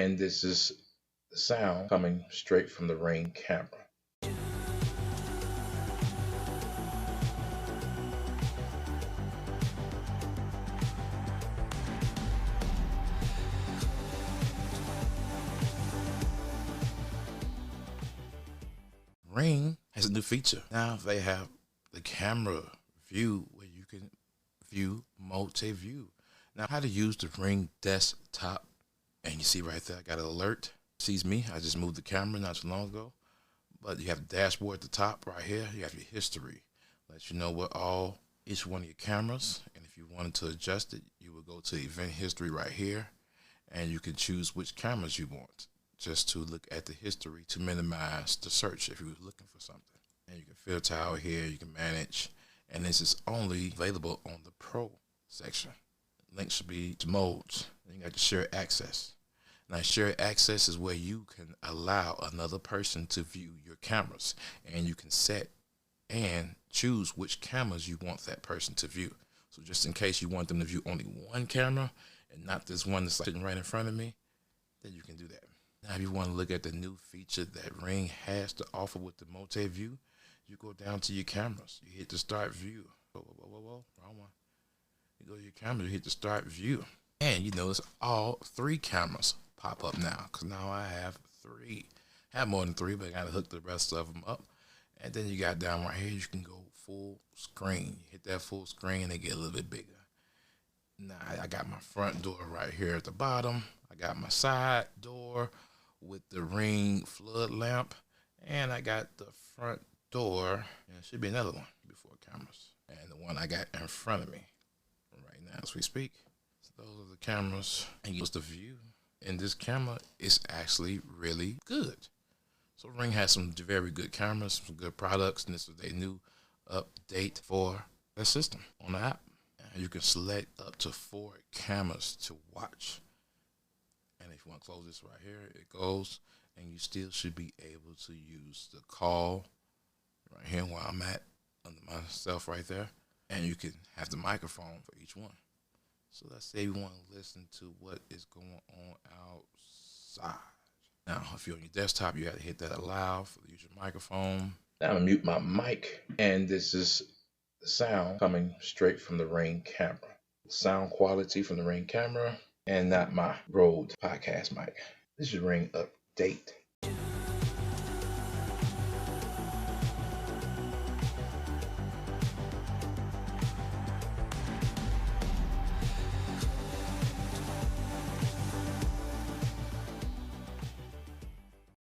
and this is the sound coming straight from the Ring camera. Ring has a new feature. Now they have the camera view where you can view multi-view. Now how to use the Ring desktop, and you see right there I got an alert. Sees me. I just moved the camera not too long ago. But you have the dashboard at the top right here. You have your history. Lets you know what all each one of your cameras, and if you wanted to adjust it, you would go to event history right here, and you can choose which cameras you want just to look at the history to minimize the search if you're looking for something. And you can filter out here, you can manage, and this is only available on the Pro section. Link should be to modes. Then you got the shared access. Now, shared access is where you can allow another person to view your cameras, and you can set and choose which cameras you want that person to view. So just in case you want them to view only one camera and not this one that's sitting right in front of me, then you can do that. Now, if you want to look at the new feature that Ring has to offer with the multi-view, you go down to your cameras. You hit the start view. Whoa, wrong one. You go to your camera, you hit the start view. And you notice all three cameras pop up now, because now I have three. I have more than three, but I got to hook the rest of them up. And then you got down right here, you can go full screen. You hit that full screen, they get a little bit bigger. Now I got my front door right here at the bottom. I got my side door with the Ring flood lamp, and I got the front door, and there should be another one before cameras, and the one I got in front of me right now as we speak. So those are the cameras, and use the view. And this camera is actually really good. So Ring has some very good cameras, some good products, and this is a new update for their system on the app. And you can select up to 4 cameras to watch. And if you want to close this right here, it goes, and you still should be able to use the call right here where I'm at under myself right there. And you can have the microphone for each one. So let's say you want to listen to what is going on outside. Now, if you're on your desktop, you have to hit that allow for the user microphone. Now I'm going to mute my mic, and this is the sound coming straight from the Ring camera. Sound quality from the Ring camera, and not my Rode podcast mic. This is Ring update.